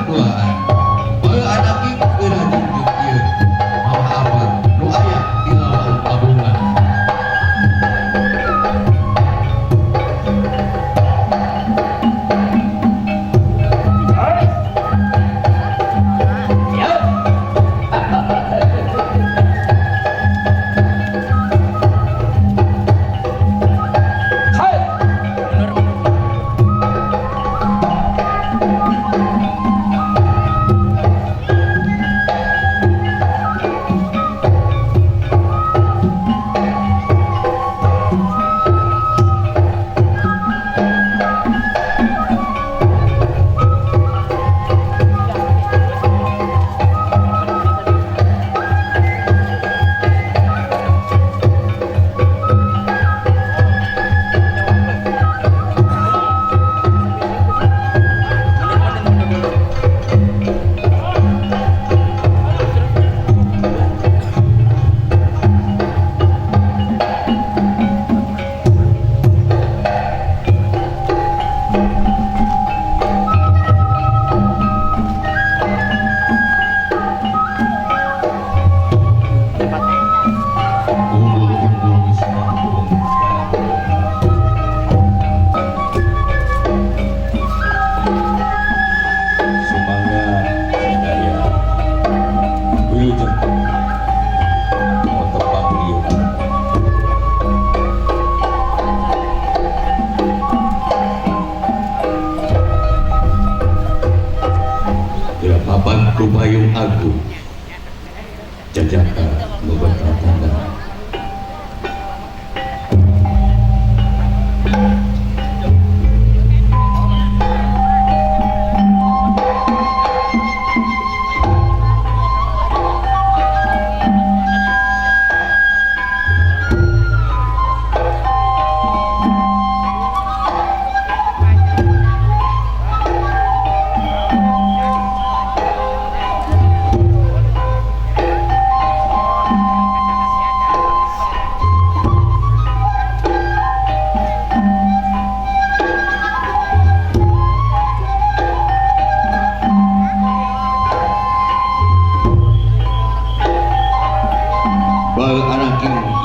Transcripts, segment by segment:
tuaan bae anak ieu keunah junjung ieu mama abang nu aya di lawang tabungan. Payung agung jajaka beberapa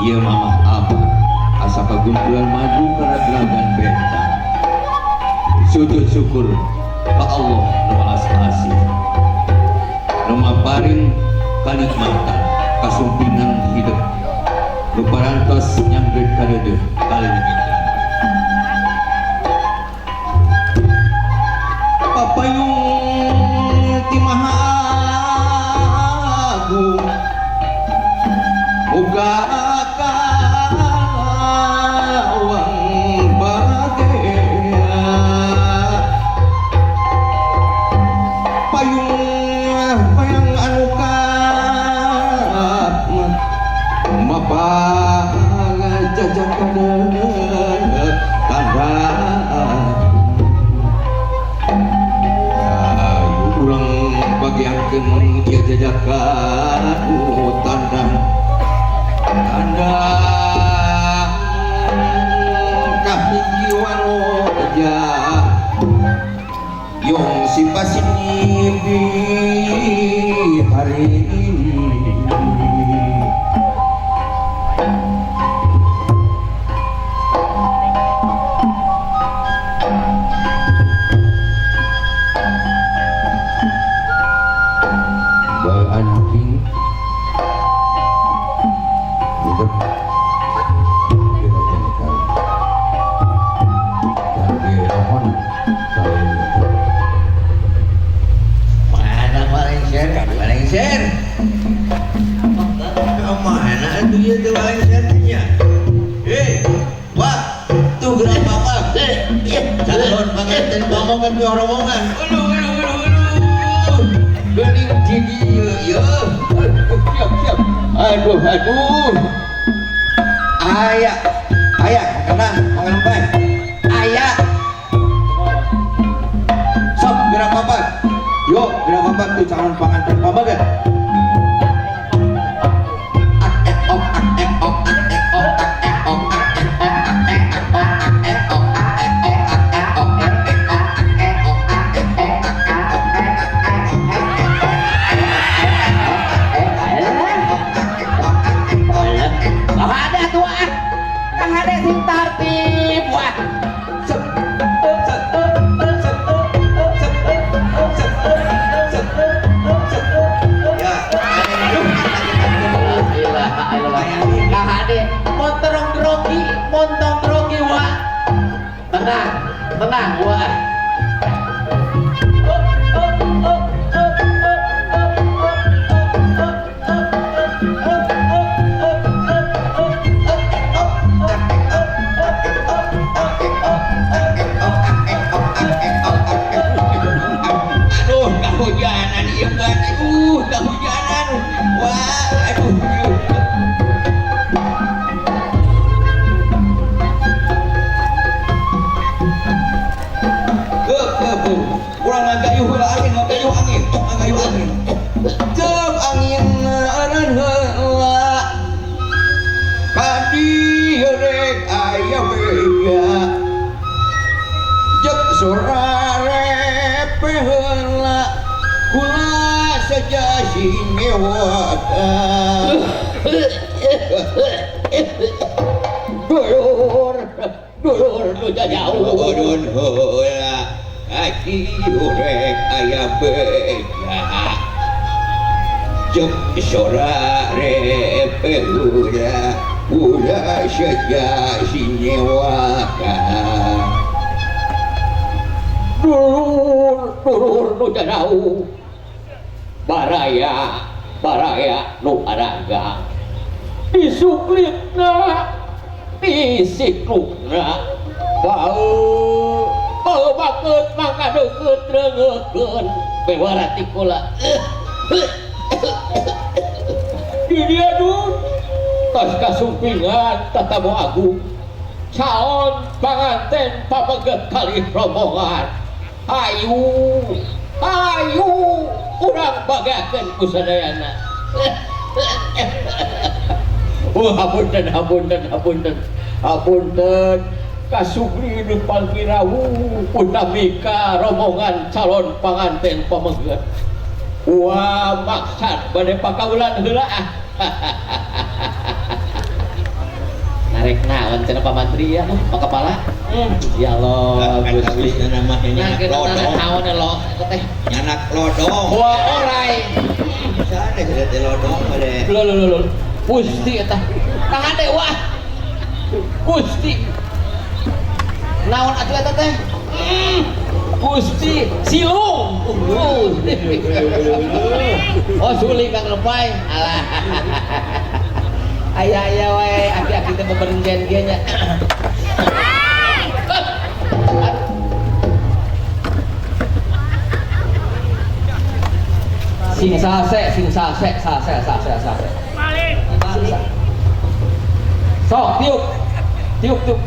ieu mama apa asa kagumpulan maju kana geragan bentang sujud syukur ka Allah nu alas asih nu maparing kanikmatan kasumpinan hidup nu parantos nyambet kareudeuh kaleuwihna papayung ti Maha Agung muga dia jajakan tandang kahijiwan aja yung si pasinibi hari ini kemana dia tuh lengsernya? Wah, tuh gerak apa? Calon pengantin ngomongan tuh rombongan. Gening jadi ya. Siap. Aduh. Ayah, kena mengempai. Ayah. Sok gerak apa? Yuk, gerak apa tuh calon pengantin pamagan? sing tartib wah montong grogi wah tenang wah kehujanan iya buat kehujanan wah aduh kurang ngagayuh heula angin jam angin aran heula kadi rek aya bega jek sorare heula kula saja sinewaka dulur nu jauh dulur heula kaki urek aya bega jep sorare heula kula saja sinewaka dulur nu jauh baraya nu araga disuklipna disiklukna bau bakeut mangka deukeut reungeutkeun bewarati kula di dia dun tos kasumpingan tatamu agung calon panganten pameget kali rombongan ayu urang bagakeun ku sadayana hapunten kasugri nu pangkirawu punamika rombongan calon panganten pameget wah maksad bade pakaulan heula narek naon cenah pamantri ya Pak Kepala ya Allah Gusti namanya lodong naon lo teh nyanak lodong wah orai sane teh lodong bade lo Gusti eta tahan deh wah Gusti naon atuh eta teh Gusti silung oh suling kang lepay alah aya wae aki-aki teh beberenjen ge nya sing sase balik sok tiup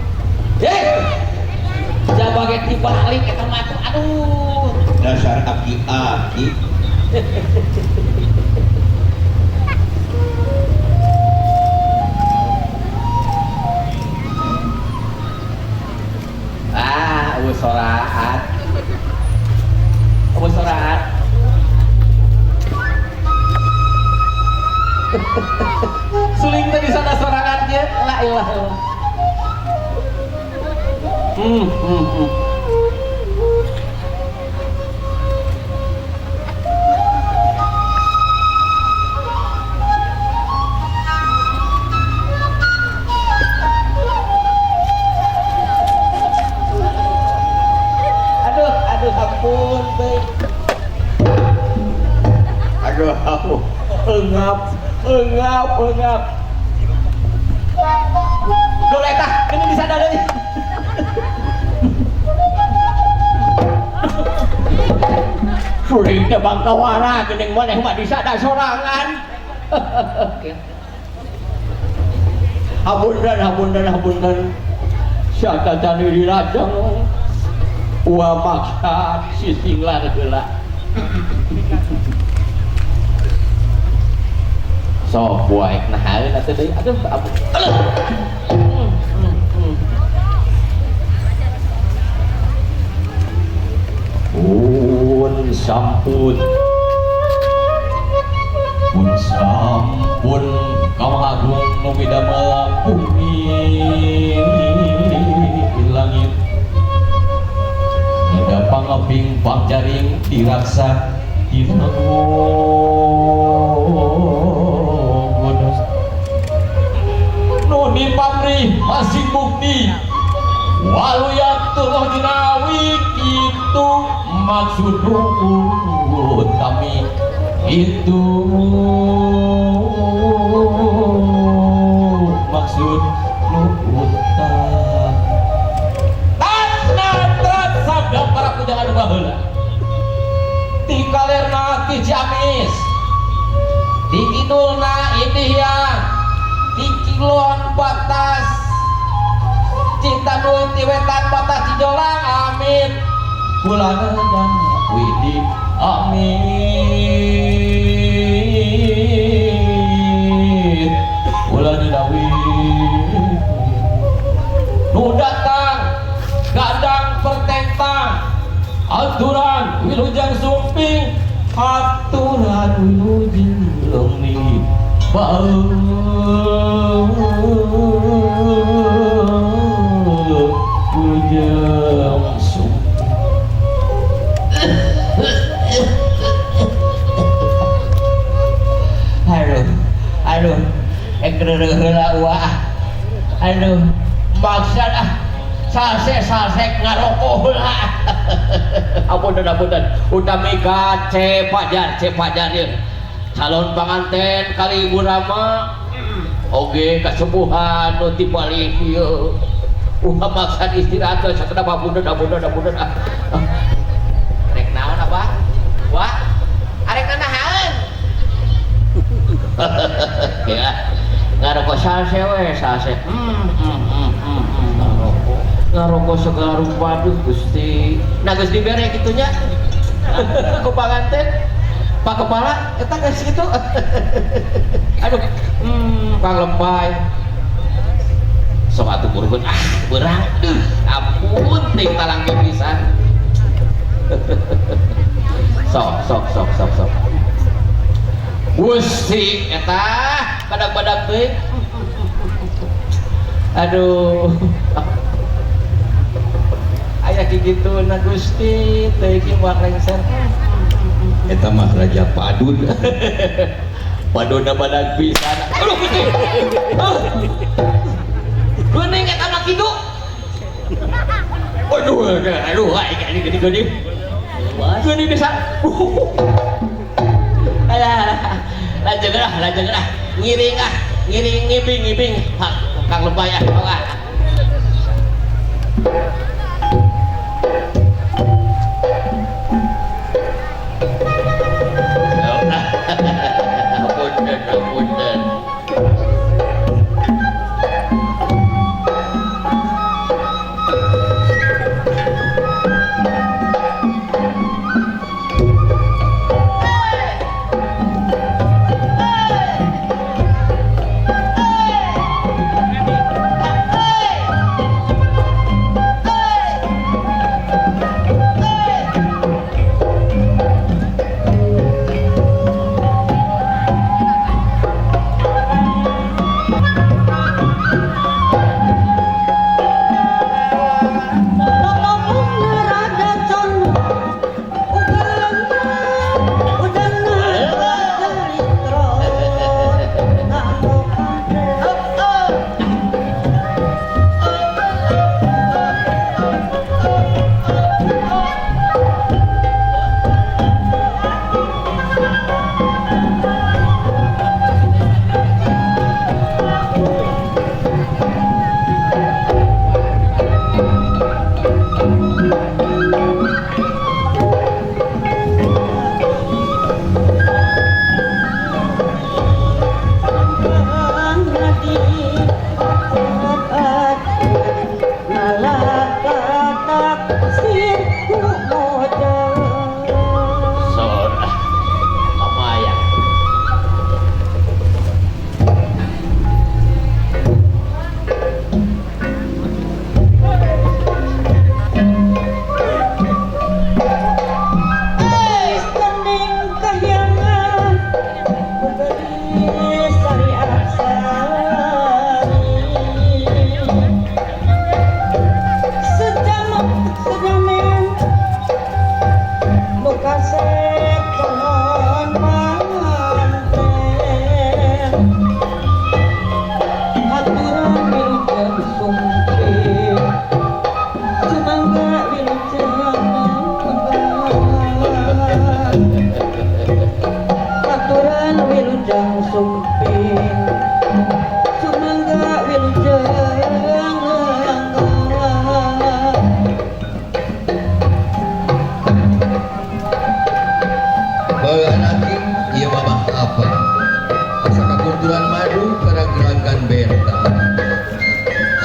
jabage dibalik eta mah aduh dasar aki-aki soraat suling tadi sana sorangan dia la ilah ampun teh aduh engap dole tah ini bisa ada deui suring teh bangkawara geuning maneh mah disada sorangan hapunten syata tani dirajang wa maksad sisinglar heula sok buaek nahaeun atuh deui aduh sampun kang agung nu midamel bumi sumping pangjaring diraksa dinagun nuni pamrih masih bukti waluyatullah dinawi itu maksud kami itu maksud utang tanatrat sabda para pujangan baheula di kalerna ki Ciamis di kidulna Indihya di kilon batas Cintanui ti wetan batas Cijolang amin kulana dan widi amin kulana dawi nu datang gadang pertentang aturan wilujeng sumping aturan wilujeng lemi bau wilujeng sumping aduh heula wah aduh maksud salsek ngarokok lah apunten utami ka C Fajar ieu calon panganten kali Ibu Rama oge kasepuhan nu ti paling ieu maksud istirahat sakedap apunten rek naon apa wah arek nahaan ya ngarokok salse we salse ngarokok segala rupa aduh Gusti nah Gusti bere gitunya ku panganten Pak Kepala eta geus kitu aduh Kang Lempay sok atuh burun beurang ampun ting talang pisan sok Gusti eta badak-badak teh aduh aya kitu na Gusti teh iki moal lengser eta mah Raja Padun padona badak pisan aduh Gusti geuning eta mah kitu aduh ai gini geuning pisan lanjut lah ngiring ngibing Kang Lempay apunten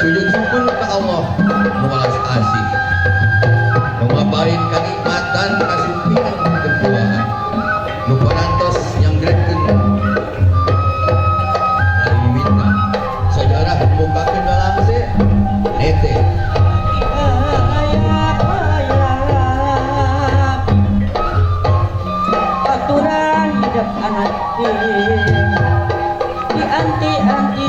sujud syukur ke Allah mualas asih ngabain kenikmatan kasumpian keduaan nu parantos yang grekeun mimita sejarah mukakeun dalam se nete aturan hidup anak di anti-anti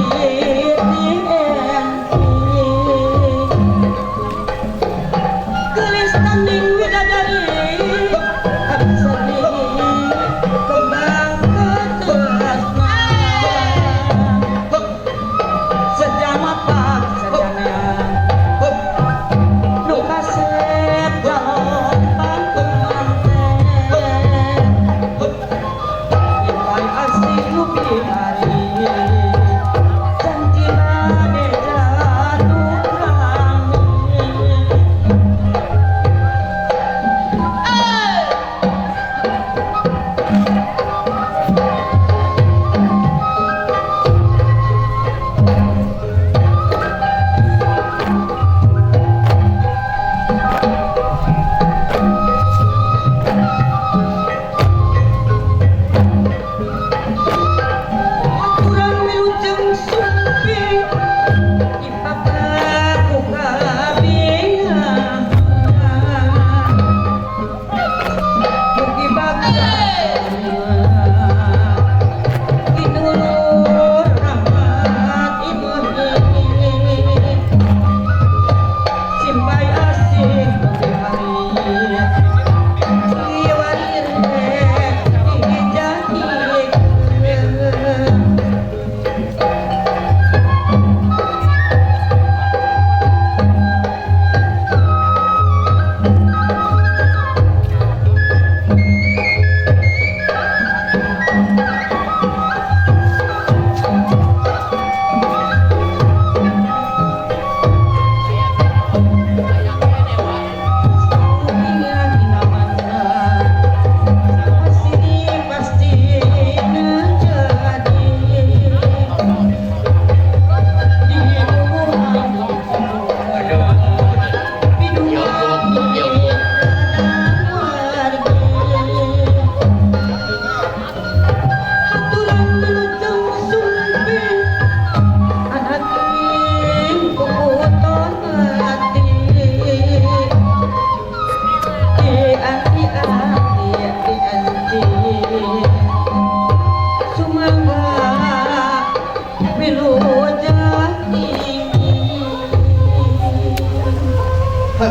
gelis tanding widadari absari kembang ketresna sejam apa sejamnya nu kasep calon pantemanten impai asih nu bihari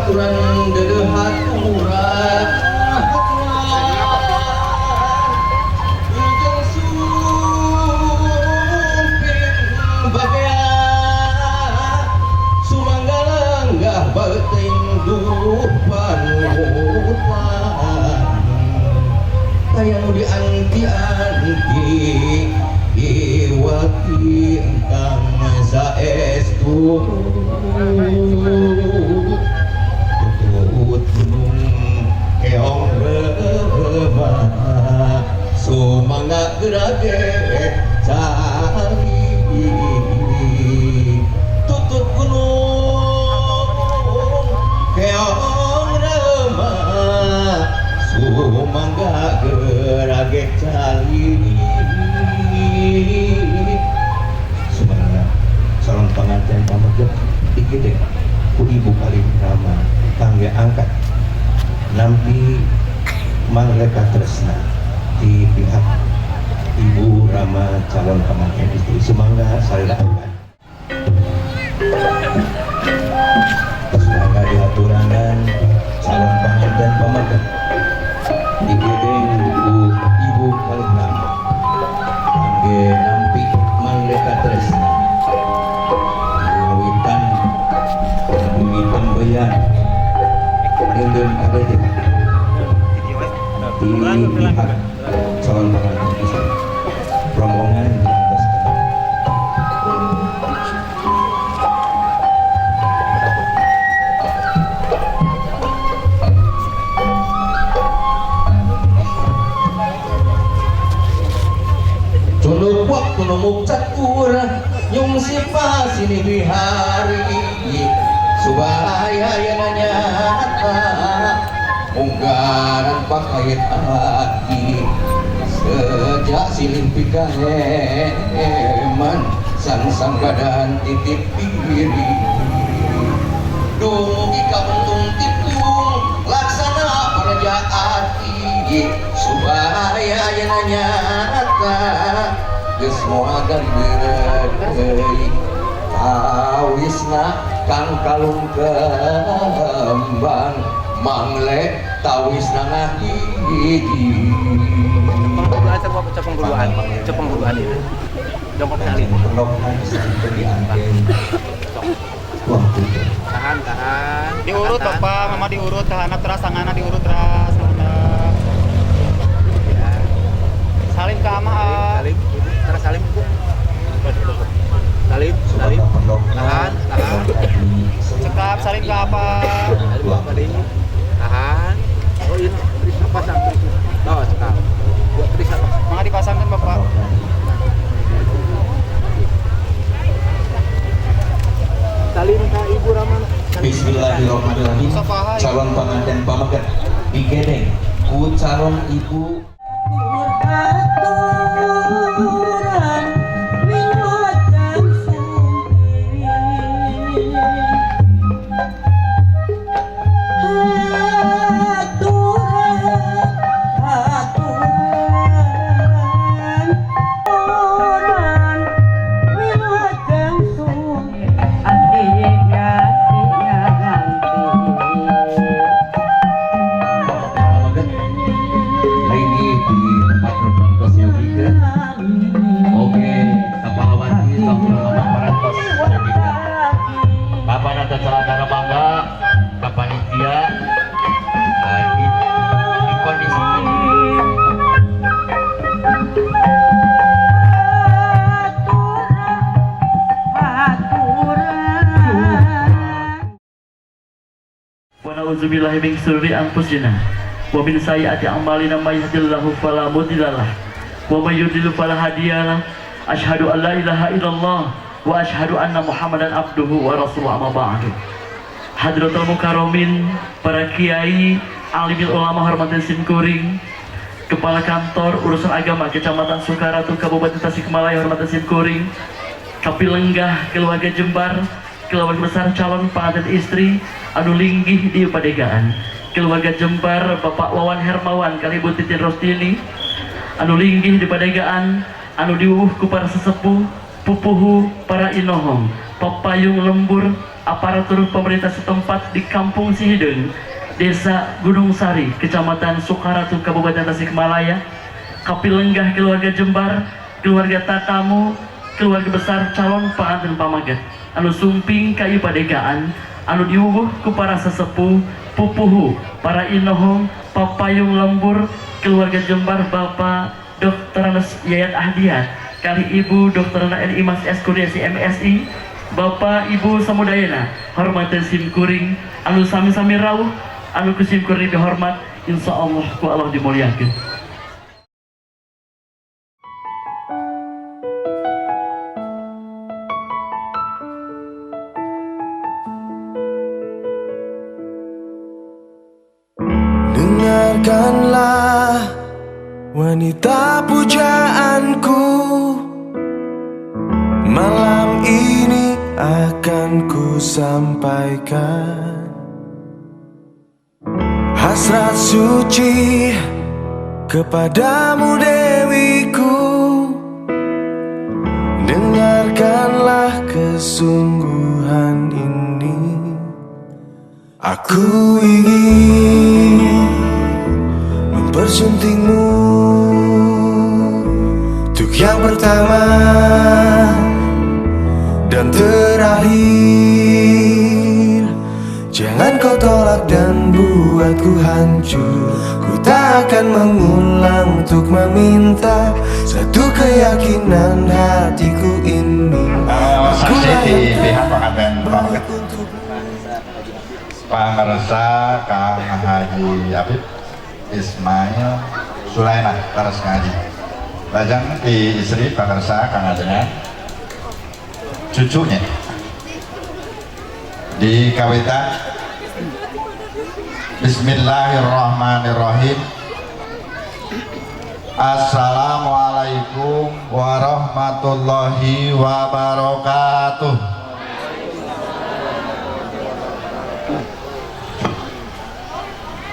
aturan dedehat murah ujung sumping bagean sumanggalanggah beuting dupan hutan tayang dianti-anti iwati engkang saestu keong rebah sumangga gerage cari tutut gunung keong rebah sumangga gerage cari sumangga calon pengantin pamagep iki deh ku ibu kali pertama tangga angkat nampi Mangreka Tresna di pihak Ibu Rama calon pengantin istri semangga sarila angkat semangga diaturanan calon pengantin pamaget digedeng ibu kali pertama tangga nampi Mangreka Tresna ngawitan bayan dengan ada di pihak calon pengantin istri rombongan dilantaskan Tunu puak tunu mukcat kurang nyung sipa sini bihari supaya nanya unggaran pakaian hati sejak silih pikaheman sang badan titip diri dumugi kauntung tikung laksana perejaati supaya nanya geus moagan beureuy tawisna kang kalung kembang mangle tawisna ngahiji Cepeng-puluhan itu. Jongkok kali. Tahan. Diurut Bapak, Mama diurut, tahanap teras, tanganna diurut teras. Ya. Salim ke Amah. Salim. Tahan. Cekap, salim ke apa? Tahan. Oh ini pasang. Oh, cekap. Mangga dipasangkan Bapak. Salim ke Ibu Ramana. Bismillahirrahmanirrahim. Calon pengantin pamagat digedeng ku calon ibu Aturan wilujeng sumpi aturan wilujeng sumpi adik gatinya ganti pamagat lagi di tempat perbantos yang tiga. Oke, kapalawati sama parantos yang tiga. Kapan ada celana bangga, kapan dia lagi di kondisi Wa na'udzubillahi min syururi anfusina wa min sayyiati a'malina may yahdihillahu fala mudhillalah wa may yudlil fala hadiyalah. Asyhadu an la ilaha illallah wa asyhadu anna Muhammadan abduhu wa rasuluhu amma ba'du. Hadratul mukarramin, para kiai, alimil ulama hormatin simkuring, Kepala Kantor Urusan Agama Kecamatan Sukaratu Kabupaten Tasikmalaya hormatin simkuring, Kapilenggah keluarga Jembar, keluarga besar calon pengantin istri anu linggih di Padegaan, keluarga Jembar Bapak Wawan Hermawan kali Ibu Titin Rostini anu linggih di Padegaan, anu diuuh ku para sesepuh pupuhu para inohong papayung lembur aparatur pemerintah setempat di Kampung Sihideung, Desa Gunung Sari, Kecamatan Sukaratu Kabupaten Tasikmalaya, Kapilenggah keluarga Jembar, keluarga tatamu, keluarga besar calon pengantin pamagat anu sumping kayu Padegaan, anu diubuh ku para sesepuh pupuhu para inohong papayung lembur, keluarga Jembar Bapak Dr. Yayat Ahdiat kali Ibu Dr. NI Mas S. Kurniasi MSI, Bapak Ibu Samudayana hormatan simkuring anu sami-sami rawuh anu kusimkuring dihormat insyaallah ku Allah dimuliakeun. Dengarkanlah wanita pujaanku, malam ini akan ku sampaikan hasrat suci kepadamu Dewiku. Dengarkanlah kesungguhan ini, aku ingin mempersuntingmu untuk yang pertama dan terakhir. Jangan kau tolak dan buatku hancur. Ku tak akan mengulang untuk meminta satu keyakinan hatiku ini. Saksi di pihak pengantin pamagat Pangersa Kang Haji Habib Ismail Sulaina Taras Ngaji. Lajang di istri Pangersa Kang Hajinya cucunya di kawitan. Bismillahirrahmanirrahim. Assalamualaikum warahmatullahi wabarakatuh.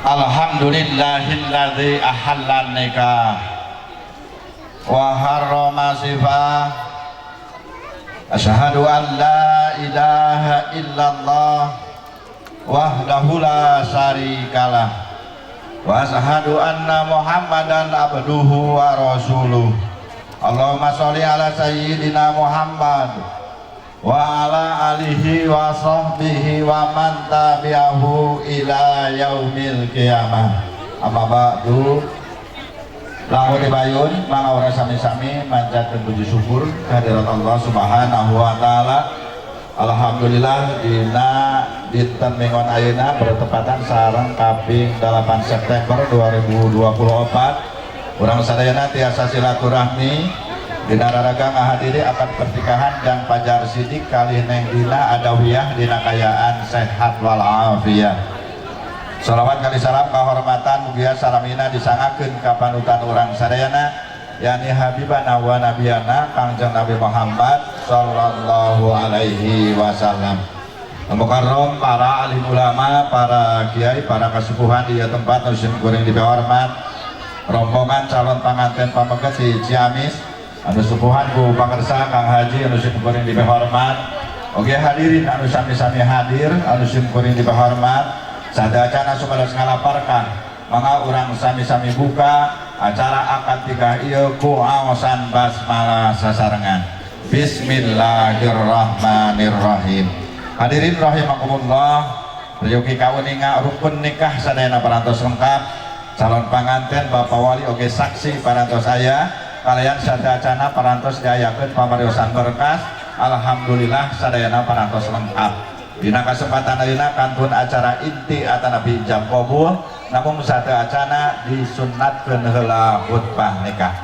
Alhamdulillahilladzi ahallan nikah wa harrama sifah. Asyhadu an la ilaha illallah wahdahu la syarikalah wa asyhadu anna Muhammadan abduhu wa rasuluh. Allahumma sholli ala sayyidina Muhammad wa ala alihi wa sahbihi wa man tabi'ahu ila yaumil qiyamah. Amma ba'du. Lamun dibayun mangawara sami-sami manjatkeun puji syukur kehadirat Allah Subhanahu wa taala. Alhamdulillah dina dinten minggon ayeuna bertepatan sareng kaping 8 September 2024 urang sadayana tiasa silaturahmi dina raraga ngahadiri akad pernikahan dan pajar sidik kalih neng dina adawiyah dina kayaan sehat walafiat. Salawat kali salam kahormatan mugia salamina disangakeun ka panutan urang sadayana yani habibana wa nabiyana Kangjeng Nabi Muhammad sallallahu alaihi wasallam. Mukarram para alim ulama, para kiai, para kasepuhan di tempat nusin kuring dihormat, rombongan calon panganten pameget di Ciamis, anu sepuhan ku pakersa Kang Haji anu sim kuring dihormat. Oge hadirin anu sami-sami hadir anu sim kuring dihormat. Sadayana supados ngalaparkan mangga urang sami-sami buka acara akad nikah ieu ku aosan basmalah sasarengan. Bismillahirrahmanirrahim. Hadirin rahimakumullah, rejeki kawuninga rukun nikah sadayana parantos lengkap. Calon panganten Bapak Wali oge saksi parantos aya. Kalian sadayana parantos diayakeun pamariosan berkas. Alhamdulillah sadayana parantos lengkap. Dina kesempatan ayeuna kantun acara inti atanapi jam qabul, namun satu acana disunnatkeun heula khutbah nikah.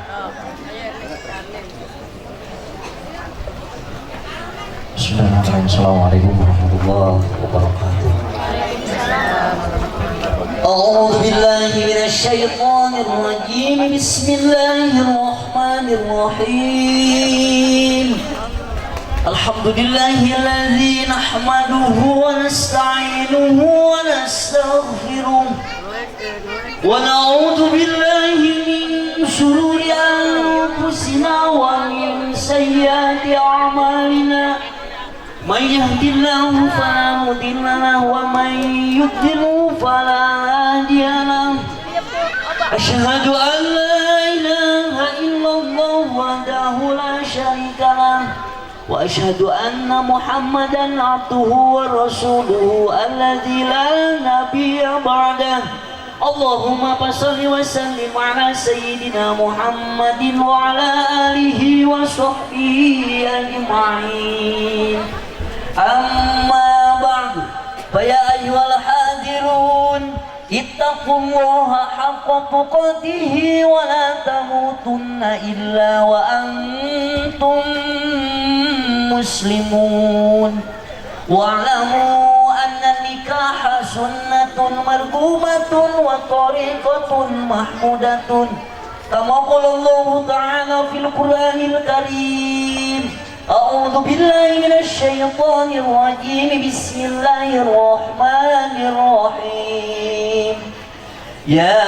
Bismillahirrahmanirrahim. Assalamualaikum warahmatullahi wabarakatuh. A'udzu billahi minasyaitonir rajim. Bismillahirrahmanirrahim. Alhamdulillahilladzi nahmaduhu wa nasta'inuhu wa nastaghfiruh wa na'udzu billahi min shururi anfusina wa min sayyiati a'malina. Man yahdihillahu fala mudilla lahu wa man yudlilhu fala hadiya lahu. Asyhadu an la ilaha illallah wahdahu la syarika lahu wa asyhadu anna Muhammadan abduhu wa rasuluhu alladzi la nabiyya ba'dah. Allahumma shalli wa sallim ala sayyidina Muhammadin wa ala alihi wa sahbihi ajma'in. Amma ba'du, fa ya ayyuhal hadirun ittaqullaha haqqa tuqatih wa la tamutunna illa wa antum muslimun. Wa'lamu anna nikaha sunnatun marghubatun wa tariqatun mahmudatun kama qala Allah ta'ala fil Qur'anil Karim. A'udzu billahi minasy syaithanir rajim. Bismillahirrahmanirrahim. Ya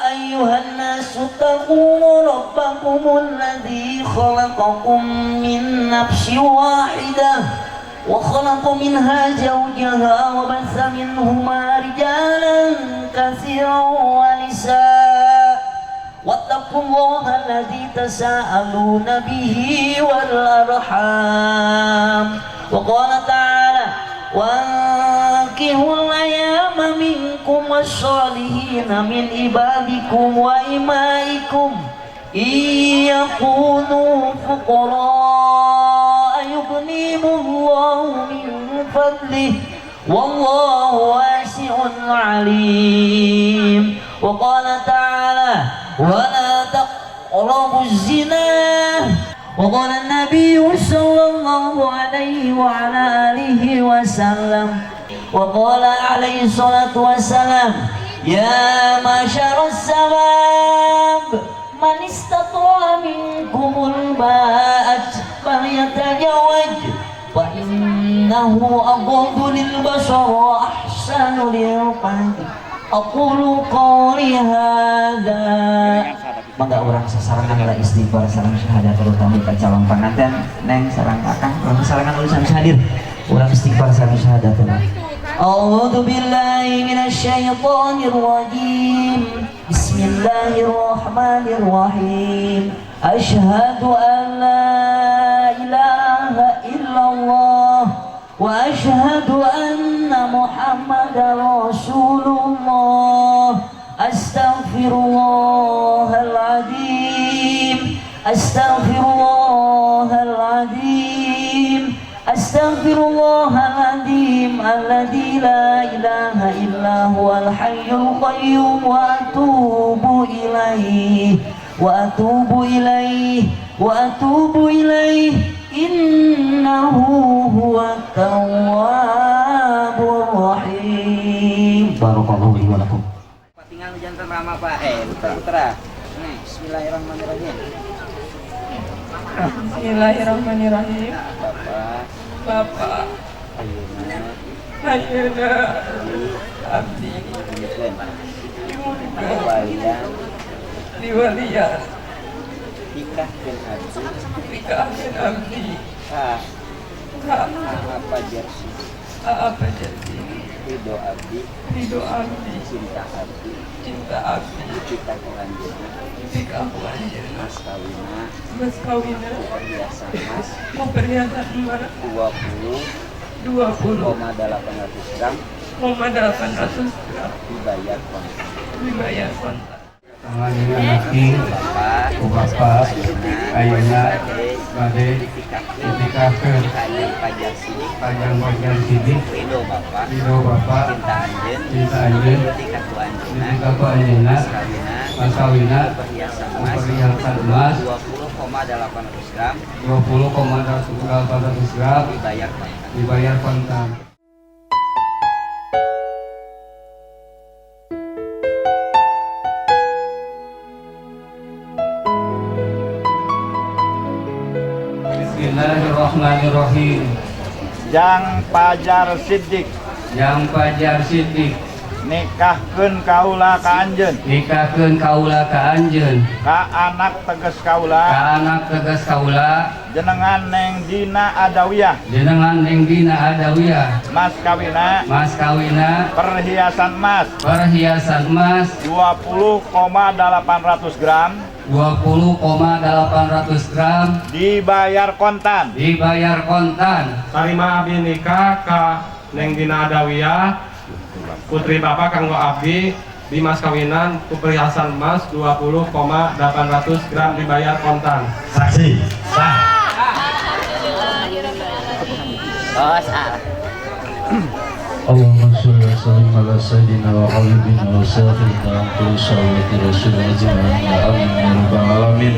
ayyuhan nasu taqu rabbakumul ladzi khalaqakum min nafsin wahidah wa khalaqa minha zawjaha wa bassa minhuma rijalan katsiran wa nisaa. Wattaqullaha alladzi tasaaluna bihi wal arham. Wa qala ta'ala wankihul ayama minkum wash-shalihina min ibadikum wa imaikum iyakunu fuqara yughnihimullahu min fadlihi wallahu wasi'un alim. Wa qala ta'ala wala taqrabuz zina وقال النبي صلى الله عليه وعلى آله وسلم وقال عليه الصلاة والسلام يا معشر الشباب من استطاع منكم الباءة فليتزوج فإنه أغض للبصر وأحسن للقلب أقول قولي هذا. Mangga orang sasarangan lah istighfar sareng syahadat terutama ka calon pengantin neng sareng akang orang sasarangan urusan hadir orang istighfar sareng syahadat lah. A'udzu billahi minasyaitonir rajim. Bismillahirrahmanirrahim. Asyhadu an la ilaha illallah wa asyhadu anna Muhammadar Rasulullah. Astaghfirullahaladzim, astaghfirullahaladzim, astaghfirullahaladzim, alladzi la ilaha illa huwal hayyul qayyum wa atubu ilaih, wa atubu ilaih, wa atubu ilaih, innahu huwat tawwabur rahim. Barakallahu li wa lakum. Tinggal jantan ramah Pak. Putra. Nih, bismillahirrahmanirrahim. Bismillahirrahmanirrahim. Bapak. Ayeuna abdi diwalian Nikahkeun abdi. nikahkeun abdi Ka ka apa jersi? apa jadi Ridho abdi. ridho abdi Cinta abdi. cinta abdi Kita kelanjutnya. jika aku anjeun Mas kawina. mas kawina Perhiasan emas mau perhiasan emas 20,800 gram 20,800 gram dibayar kontan. dibayar kontan. tangannya laki bapak ayeuna bade ditikahkeun panjang panjang sidik Ridho bapak. cinta anjeun ditika ku anjeunna mas kawina perhiasan emas 20,800 gram 20,800 gram dibayar kontan. Bismillahirrahmanirrahim. Jang Pajar Siddiq Yang Pajar Siddiq nikahkeun kaula ka anjeun nikahkeun kaula ka anjeun ka anak teges kaula ka anak tegas kaula jenengan Neng Dina Adawiyah jenengan Neng Dina Adawiyah mas kawina perhiasan emas 20,800 gram 20,800 gram dibayar kontan. Sarima abdi nikah ka Neng Dina Adawiyah putri bapak kanggo abdi di mas kawinan ku perhiasan emas 20,800 gram dibayar kontan. Saksi sah. Allahumma sholli wa sallim ala sayyidina wa habibina wa sayyidina wa kulli sahabati rasulullah ajma'in ya amin ya rabbal alamin.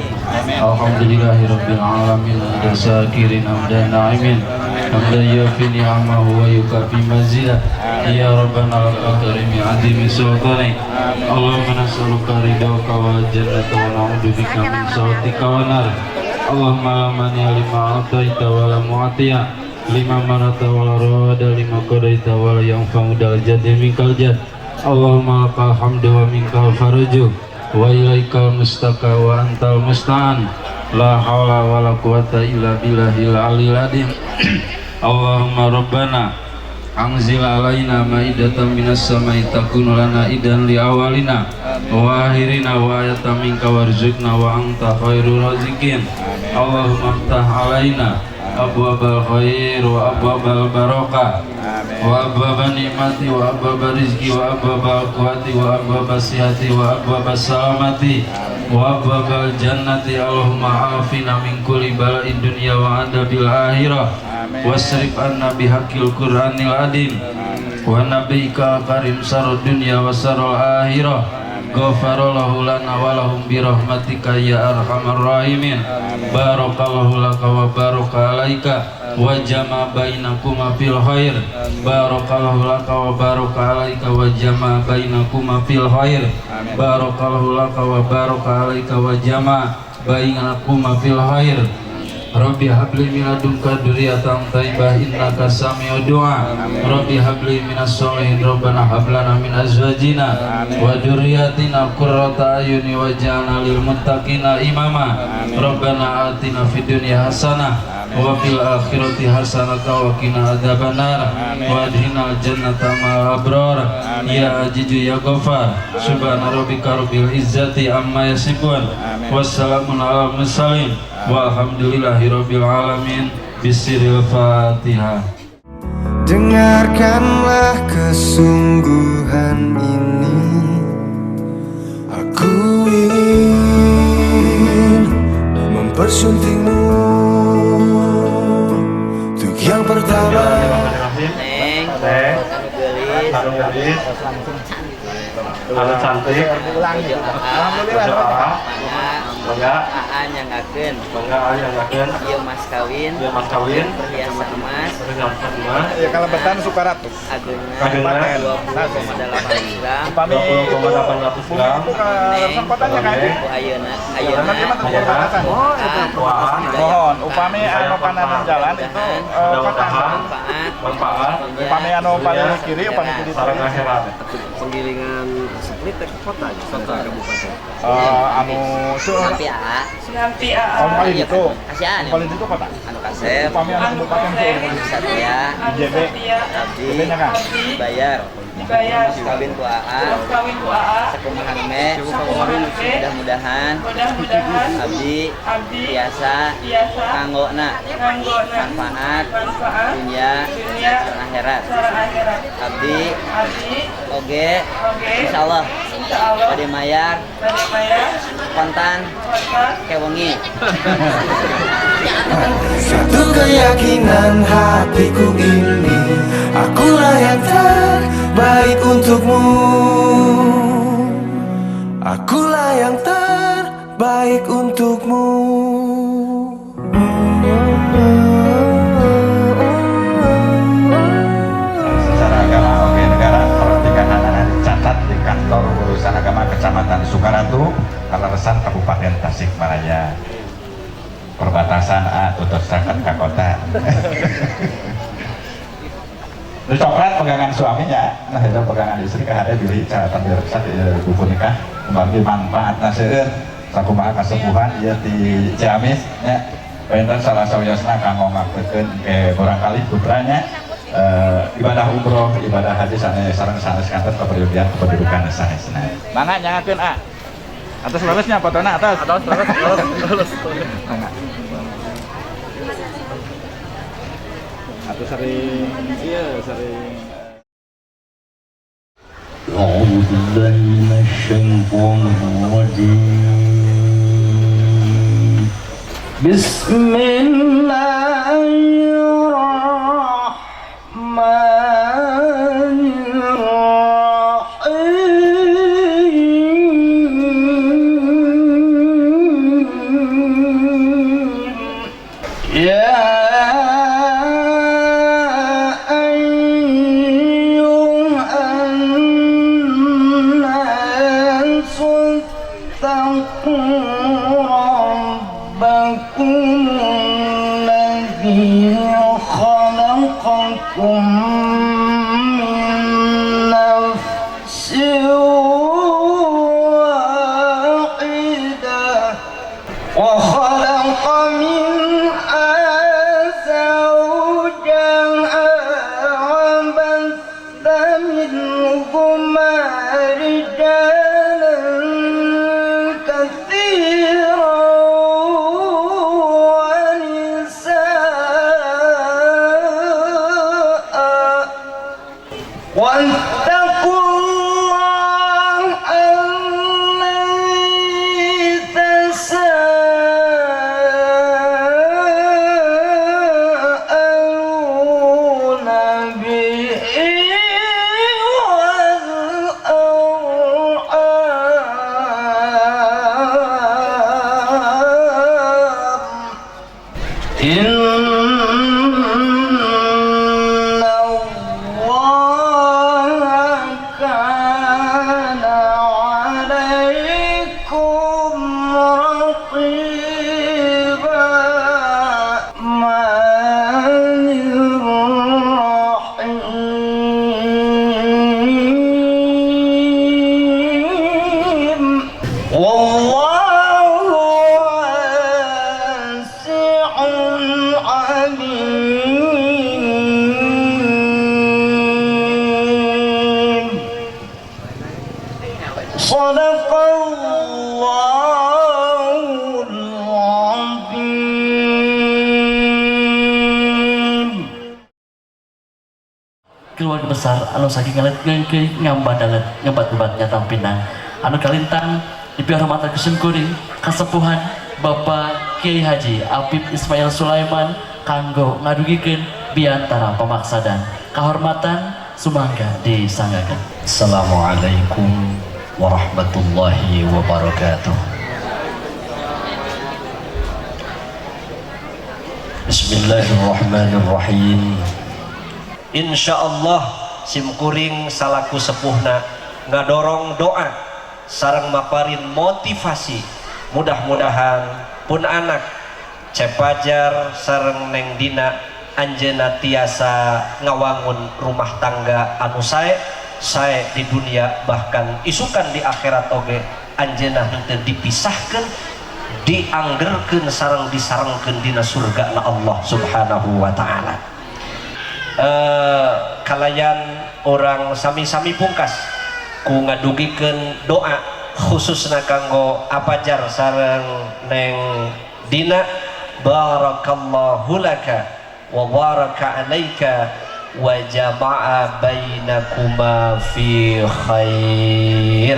Alhamdulillahi rabbil alamin ada sakirin amdan na'imin hamdan yafi ni'amahu wa yukafi mazidah ya rabbana lakal karimi adimi sultani. Allahumma nas'aluka ridhaka wa jannata wa na'udzu bika min sakhatika wa nar. Allahumma la mani'a lima a'taita wa la mu'tiya lima marata wala rada lima qadaita wala yang famudal jadi minkal jad. Allahumma lakal hamdu wa minkal faraju wa ilaikal mustaka wa antal musta'an la hawla wa la quwata illa billahil aliyil azim. Allahumma rabbana anzil alaina ma'idatan minas samai takunu lana idan li awalina wa akhirina wa ayatan minka warzuqna wa anta khairur raziqin. Allahumma ftah alaina abwabal khair wa abwabal barakah wa abwabal nikmati wa abwabal rizki wa abwabal quwati wa abwabal sihati wa abwabal salamati wa abwabal jannati. Allahumma afina min kulli bala'id dunya wa adabil akhirah wasrif anna bihaqqil qur'anil adim wa nabiyika karim sarud dunya wa sarul akhirah ghafara lahu lana wa lahum bi rahmatika ya arhamar rahimin. Barakallahu laka wa baraka alaika wa jama bainakuma fil khair. Barakallahu laka wa baraka alaika wa jama bainakuma fil khair. Barakallahu laka wa baraka alaika wa jama bainakuma fil khair. Rabbi habli min ladunka dzurriyyatan thayyibah innaka sami'ud du'a. Rabbi habli minas sholihin rabbana hab lana min azwajina wa dzurriyyatina qurrata a'yuni waj'alna lil muttaqina imama. Rabbana atina fid dunya hasanah wa fil akhirati hasanah wa qina adzabannar wa adkhilnal jannata ma'al abrar. Ya Azizu ya Ghaffar, subhana rabbika rabbil izzati amma yasifun, wassalamun alal mursalin, walhamdulillahirabbil alamin. Bismillahil Fatihah. Dengarkanlah kesungguhan ini, aku ingin mempersuntingmu untuk yang pertama. Neng, Anu gelis, anu cantik, alhamdulillah. Bangga, Aan yang ngakeun, ieu mas kawin, perhiasan emas, Ya kalebetan Sukaratu. ageuna 20,8 gram. 20,800 gram. Neng, Kotanya kan? ayeuna Mohon, upami anu kanan jalan itu Manfaat, upami anu paling kiri, upami kiri sareng akhirat. penggilingan split ke kota kabupaten. Anu Sinampi Om paling itu, Asian. paling itu kota. Anu kasep, Upami anu kabupaten itu, Satria, JB, Abdi, JB nya kan? dibayar. dibayar Kawin ku AA, kawin ku AA sakumahan me, mudah-mudahan Abdi biasa kanggona manfaat dunia dan akhirat. Abdi oge insyaallah bade mayar kontan kewengi. Satu keyakinan hatiku ini, akulah yang terbaik untukmu. Akulah yang terbaik untukmu. Secara agama oke negara pernikahan anak dicatat di kantor urusan agama Kecamatan Sukaratu, Kaleresan, Kabupaten Tasikmalaya. Perbatasan tutur sangat ke kota. Ini coklat pegangan suaminya, nah itu pegangan istri kahade pilih cara tampil resat buku nikah kembali manfaat naseueun sakumaha kasepuhan ieu ti Ciamis nya painten salah sawiosna kanggo ngakeukeun ke barangkali putranya ibadah umroh, ibadah haji sareng sanes kantor kepribadian kependudukan sanesna. Mangga nyangakeun A. Atas lulusnya fotona atas. Lulus. Atau sering أعوذ بالله من الشيطان الرجيم. بسم الله الرحمن الرحيم. يا Sadaqallahul azim. Keluarga besar anu saking ngalet ngengkeuy ngambadanget ngebat-ngebatnya tampinang anu kalintang dipihormatan kesungkuring kasepuhan Bapak Kiai Haji Apip Ismail Sulaiman kanggo ngadugikeun biantara pamaksadan kahormatan sumangga disanggakeun. Assalamualaikum warahmatullahi wabarakatuh. Bismillahirrahmanirrahim. Insyaallah simkuring salaku sepuhna ngadorong doa sareng maparin motivasi mudah-mudahan pun anak cepajar sareng Neng Dina anjeunna tiasa ngawangun rumah tangga anu sae di dunia bahkan isukan di akhirat oge anjeunna henteu dipisahkeun dianggerkeun sareng disarengkeun dina surga na Allah Subhanahu wa taala. Kalayan orang sami-sami pungkas ku ngadugikeun doa khususna kanggo apajar sareng Neng Dina barakallahu laka wa baraka alaika wa jama'a bainakuma fi khair.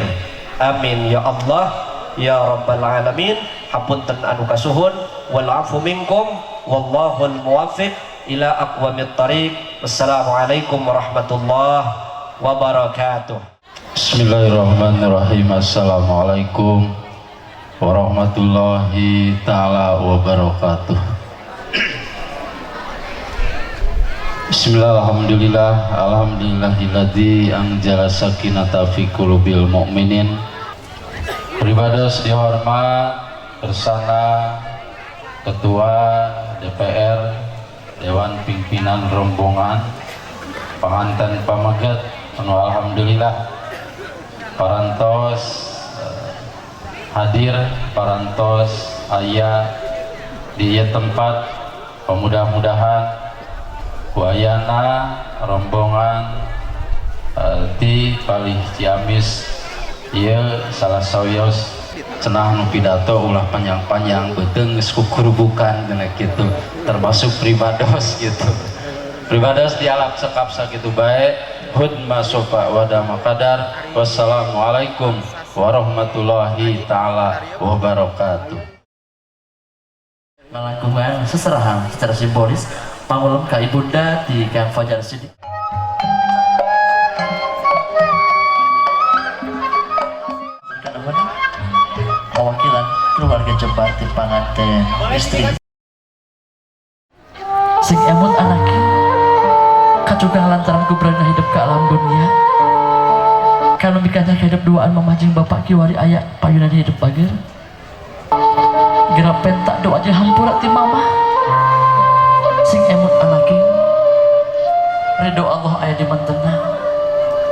Amin ya Allah ya rabbal alamin. Hapunten anu kasuhun wal afu minkum wallahul muwaffiq ila aqwamit thariq. Wassalamualaikum warahmatullahi wabarakatuh. Bismillahirrahmanirrahim. Assalamualaikum warahmatullahi ta'ala wabarakatuh. Bismillah, alhamdulillah, alhamdulillahilladzi anzala sakinata fi qulubil mu'minin. Pribados dihormat bersama Ketua DPR, Dewan Pimpinan Rombongan, Panganten Pamaget, anu alhamdulillah parantos hadir, parantos aya di tempat pemudah-mudahan kuayana rombongan di Palih Ciamis ieu salah sawios cenah nu pidato ulah panjang-panjang beuteung geus kukurubukan cenah kitu termasuk pribados gitu. Pribados dialap sekap sakitu bae. Hudma sofa wadama qadar. Wassalamualaikum warahmatullahi ta'ala wabarakatuh. Melakukan seserahan secara simbolis pangulung ka ibunda di Kang Fajar Sidik. Perwakilan keluarga Jembar di Panganten istri sing emut anaknya kacugang lantaran kubrana hidup ke alam dunia kalau mikanya hidup duaan memajing bapak kiwari ayak payunan hidup bager gerak pentak doa aja hampura ti mama sing emut anaknya ridho Allah ayah di mentena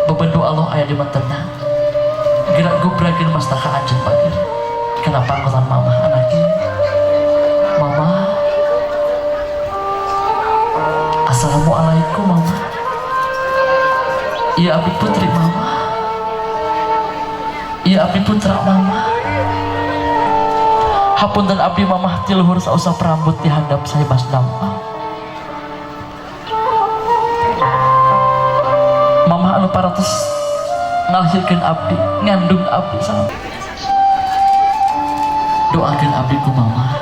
bebendu Allah ayah di mentena gerak gubragin mastaka anjen bager. Kenapa angkatan mama anaknya? Mama, assalamualaikum mama. Iya abi putri mama. Iya abi putra mama. Hapunten abdi mama tiluhur sausah perambut di handap saya bas dampak. Mama anu paratos ngalahirkeun abdi, ngandung abdi sama. Doakan abdiku mama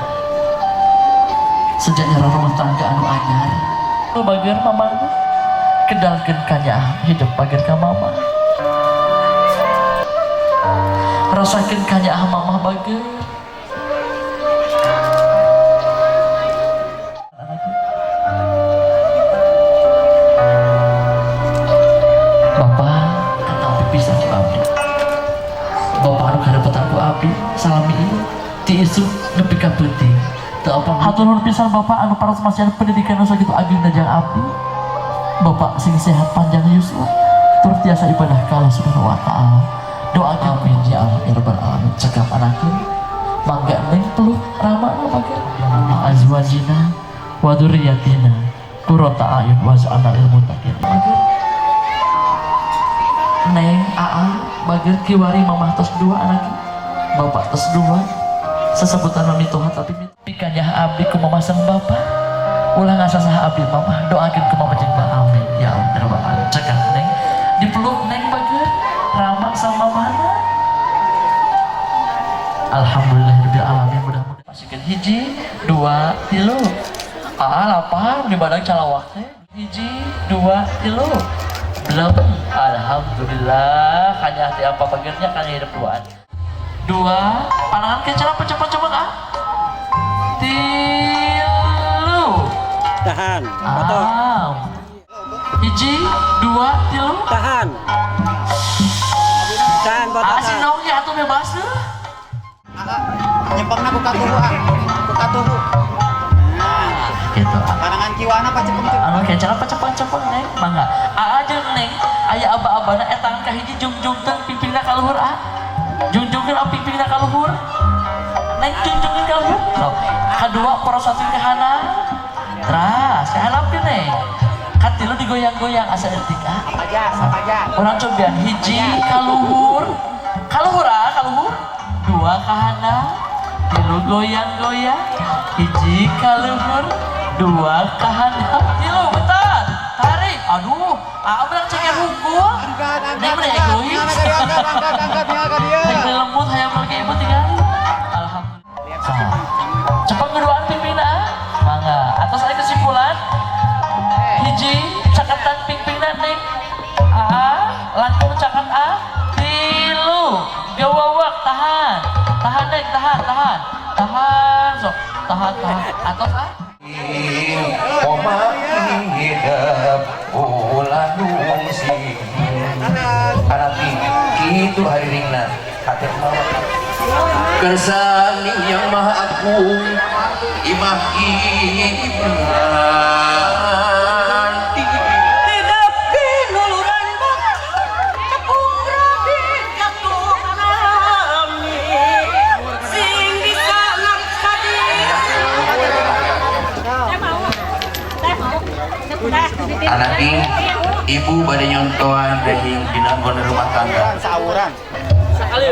sejaknya rumah tangga anu anyar bager mama kedalkan kanya hidup bager ka mama rasakan kanya mama bager bapak kata abdi bisa ku abdi bapak anu kadapatan ku abdi salami ini ti isu nepi ka penting teu apa hatur nuhun pisan bapak anu paras masih pendidikan anu sakitu ageng dajang abdi bapak sing sehat panjang yuswa tur tiasa ibadah ka Allah Subhanahu wa taala doakeun amin ya Allah ya rabbal alamin cekap anakkeun mangga neng peluk ramana mangga azwajina wa dzurriyyatina qurrata a'yun waj'alna lil muttaqin Neng, Aa, bagian kiwari mamah tos dua anak, bapak tos dua. Sesebutan mami Tuhan tapi pikanya abdi ku memasang bapak. Ulah ngasa sah abdi mamah doakeun ku mama jeung amin. Ya Allah, rabbal alamin. Cekak Neng, dipeluk Neng bagian ramah sama mana. Alhamdulillahirabbil alamin. Mudah-mudahan pasikeun 1 2 3. Aa lapar di badak calawak teh. 1 2 3. Belum. Alhamdulillah hanya hati apa bagiannya kan hidup duaan. 2 panangan ke cara cepat coba ah. 3 tahan. 1 2 3 tahan. Tahan foto. Asin dong ya atuh bebas tuh. Nyempengna ku katuhu ku katuhu. Nah, gitu. panangan kiwana pacepeng. Anu ke cara cepeng Neng, mangga. Aa jeung Neng aya aba-abana etang ka hiji jungjungkeun pipingna ka luhur ah. Jungjungkeun pipingna ka luhur. Neng jungjungkeun ka luhur. So, kadua porosatin ke hana. Tras, kahalapkeun Neng. Katilu digoyang-goyang asa eutik ah. Sapaja. Urang cobian hiji ka luhur. Ka luhur ah, ka luhur. 2 ka hana. 3 goyang-goyang. Hiji ka luhur. 2 ka hana. 3 bentar. Tarik. Aduh, berang ceker hukum. Neng mana egois. Neng lembut hayang lagi ibu tinggal. Alhamdulillah. Cepat keduaan pingpingna. Mangga. Atas ada kesimpulan. Hiji cakatan pingpingna Neng. Langkung cakat A. 3 gawawak tahan. Tahan Neng, tahan. Tahan sok. Tahan. Atas A. Koma hidup ulah nungsi anak itu hari ringna hati kersani yang maha agung imah iman Hidup di nuluran bak tepung rapi katung alami sing bisa ngaksadi. anak ibu pada nyontohan dahing dinanggon rumah tangga Sauran. Sekali.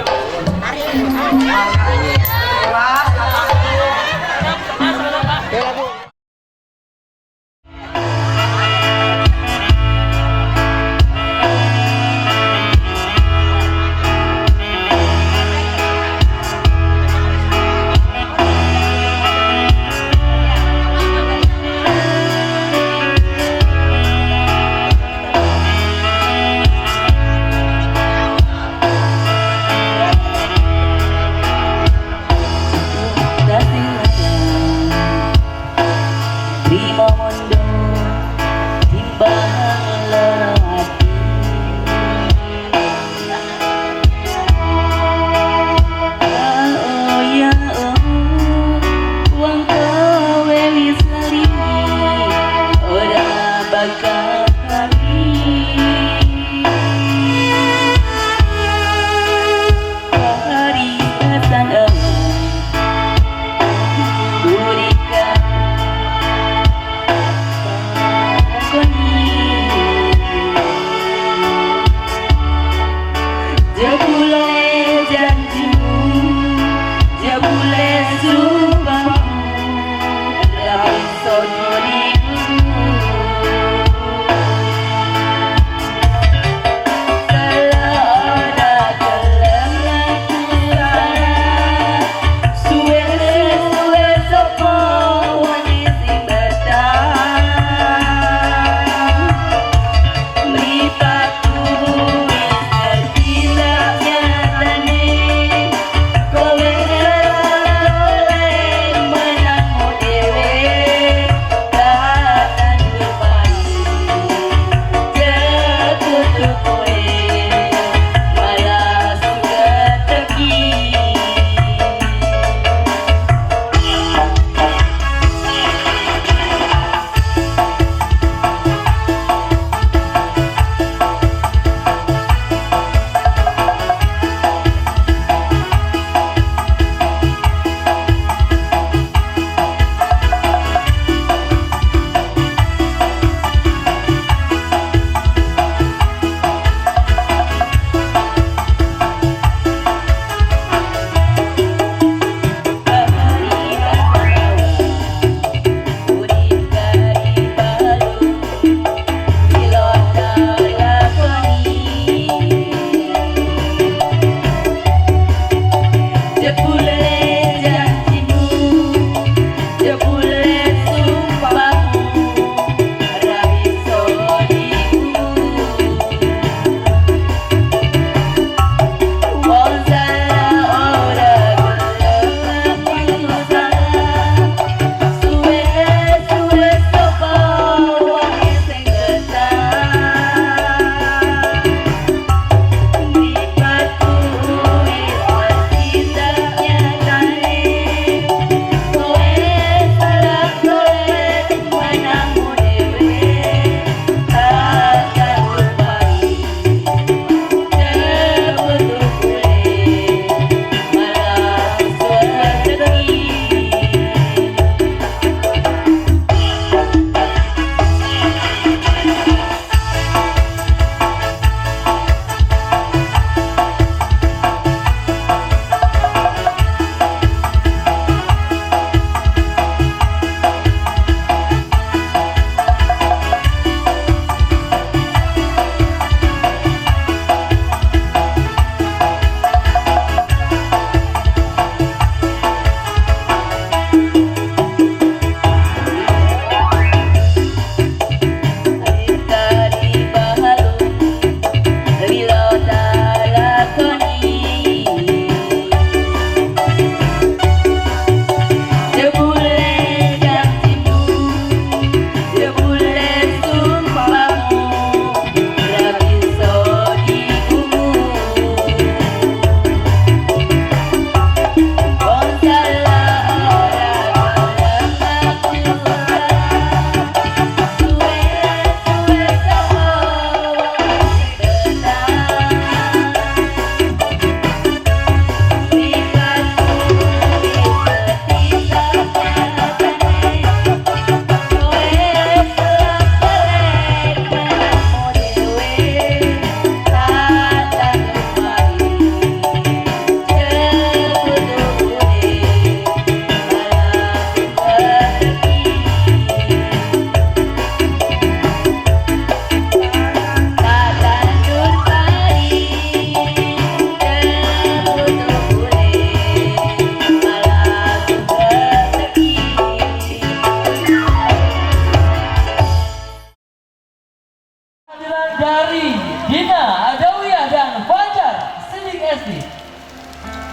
Dari Dina Adawiyah dan Fajar Sidik SD,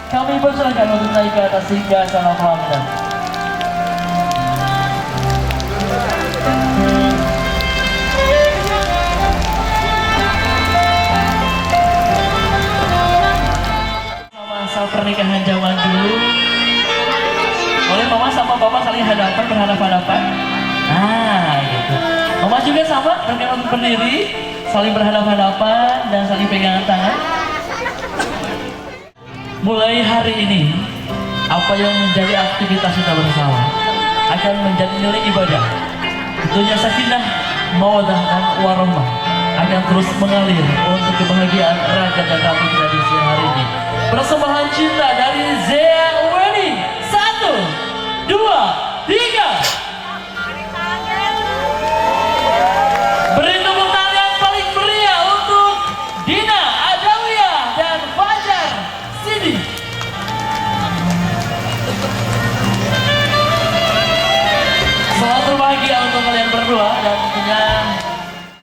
kami persilakan untuk naik ke atas hingga salam pelaminan. Masa pernikahan zaman dulu, boleh mama sama bapak saling hadapan, berhadapan-hadapan. Nah, gitu. Mama juga sama, berkenan untuk berdiri, saling berhadapan-hadapan dan saling pegangan tangan. Mulai hari ini, apa yang menjadi aktivitas kita bersama akan menjadi nilai ibadah. Tentunya sakinah, mawaddah dan warahmah akan terus mengalir untuk kebahagiaan rakyat dan ratu kita di siang hari ini. Persembahan cinta dari Zea Wedding. 1, 2, 3.